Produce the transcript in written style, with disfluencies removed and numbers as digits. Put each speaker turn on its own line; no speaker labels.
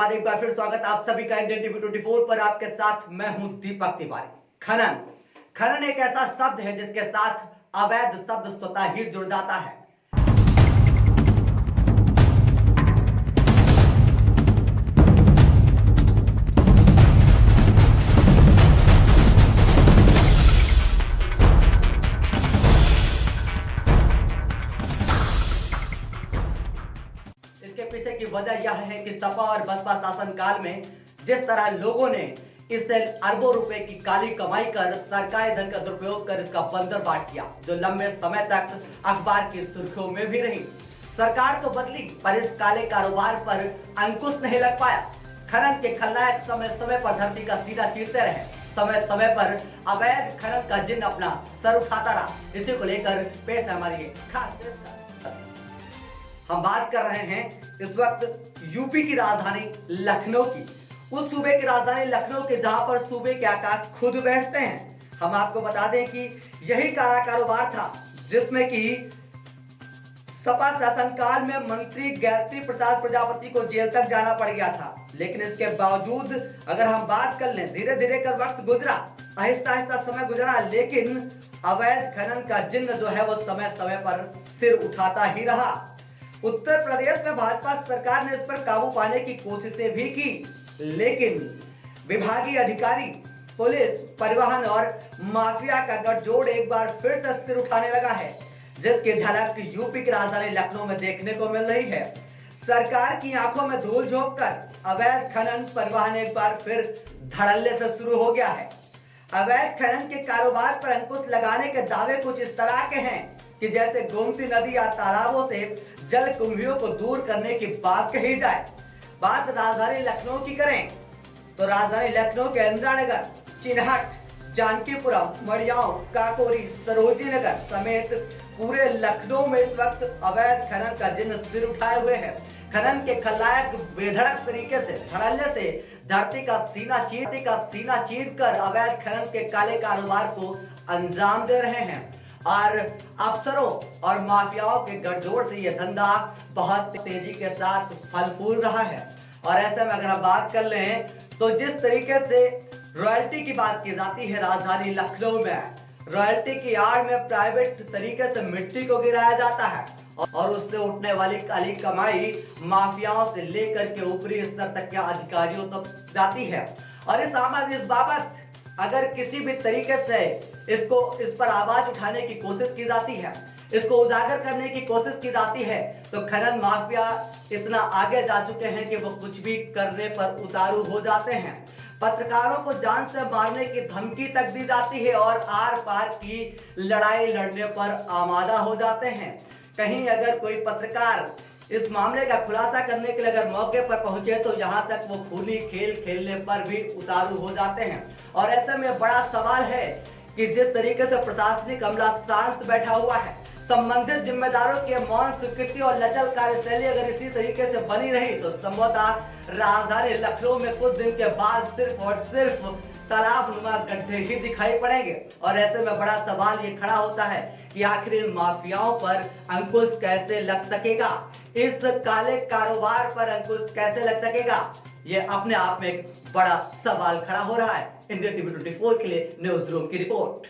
बाद एक बार फिर स्वागत आप सभी का इंडियन टीवी 24 पर। आपके साथ मैं हूं दीपक तिवारी। खनन खनन एक ऐसा शब्द है जिसके साथ अवैध शब्द स्वतः ही जुड़ जाता है। इसके पीछे की वजह यह है कि सपा और बसपा शासनकाल में जिस तरह लोगों ने इससे अरबों रुपए की काली कमाई कर सरकारी धन का दुरुपयोग कर इसका बंदर बांट किया, जो लंबे समय तक अखबार की सुर्खियों में भी रही। सरकार तो बदली पर इस काले कारोबार पर अंकुश नहीं लग पाया। खनन के खलनायक समय समय पर धरती का सीना चीरते रहे, समय समय पर अवैध खनन का जिन अपना सर उठाता रहा। इसी को लेकर पेश है हमारी खास पेशकश। हम बात कर रहे हैं इस वक्त यूपी की राजधानी लखनऊ की, उस सूबे की राजधानी लखनऊ के जहां पर सूबे के आकाश खुद बैठते हैं। हम आपको बता दें कि यही काला कारोबार था जिसमें कि सपा शासनकाल में मंत्री गायत्री प्रसाद प्रजापति को जेल तक जाना पड़ गया था। लेकिन इसके बावजूद अगर हम बात कर लें, धीरे धीरे कर वक्त गुजरा, आहिस्ता आहिस्ता समय गुजरा, लेकिन अवैध खनन का जिन्न जो है वो समय समय पर सिर उठाता ही रहा। उत्तर प्रदेश में भाजपा सरकार ने इस पर काबू पाने की कोशिशें भी की, लेकिन विभागीय अधिकारी, पुलिस, परिवहन और माफिया का गठजोड़ एक बार फिर से सिर उठाने लगा है, जिसकी झलक यूपी की राजधानी लखनऊ में देखने को मिल रही है। सरकार की आंखों में धूल झोंककर अवैध खनन परिवहन एक बार फिर धड़ल्ले से शुरू हो गया है। अवैध खनन के कारोबार पर अंकुश लगाने के दावे कुछ इस तरह के हैं कि जैसे गोमती नदी या तालाबों से जल कुंभियों को दूर करने की बात कही जाए। बात राजधानी लखनऊ की करें तो राजधानी लखनऊ के इंदिरा नगर, चिनहट, जानकीपुरम, मड़ियाओं, काकोरी, सरोजनी नगर समेत पूरे लखनऊ में इस वक्त अवैध खनन का जिन्न सिर उठाए हुए है। खनन के खलनायक बेधड़क तरीके से, धड़ल्ले से धरती का सीना चीर कर अवैध खनन के काले कारोबार को अंजाम दे रहे हैं और अफसरों और माफियाओं के गठजोड़ से यह धंधा बहुत तेजी के साथ फल फूल रहा है। और ऐसे में अगर हम बात कर लें तो जिस तरीके से रॉयल्टी की बात की जाती है राजधानी लखनऊ में, रॉयल्टी की आड़ में प्राइवेट तरीके से मिट्टी को गिराया जाता है और उससे उठने वाली काली कमाई माफियाओं से लेकर के ऊपरी स्तर तक के अधिकारियों तक जाती है। और इस बाबत अगर किसी भी तरीके से इस पर आवाज उठाने की कोशिश की जाती है, इसको उजागर करने की कोशिश की जाती है, तो खनन माफिया इतना आगे जा चुके हैं कि वो कुछ भी करने पर उतारू हो जाते हैं। पत्रकारों को जान से मारने की धमकी तक दी जाती है और आर पार की लड़ाई लड़ने पर आमादा हो जाते हैं। कहीं अगर कोई पत्रकार इस मामले का खुलासा करने के लिए अगर मौके पर पहुंचे तो यहां तक वो खूनी खेल खेलने पर भी उतारू हो जाते हैं। और ऐसे में बड़ा सवाल है कि जिस तरीके से प्रशासनिक अमला शांत बैठा हुआ है, संबंधित जिम्मेदारों की मौन स्वीकृति और लचल कार्यशैली अगर इसी तरीके से बनी रही तो संभवतः राजधानी लखनऊ में कुछ दिन के बाद सिर्फ और सिर्फ तालाबनुमा गड्ढे ही दिखाई पड़ेंगे। और ऐसे में बड़ा सवाल ये खड़ा होता है कि आखिर इन माफियाओं पर अंकुश कैसे लग सकेगा, इस काले कारोबार पर अंकुश कैसे लग सकेगा, ये अपने आप में एक बड़ा सवाल खड़ा हो रहा है। इंडियन टीवी 24 के लिए न्यूज रूम की रिपोर्ट।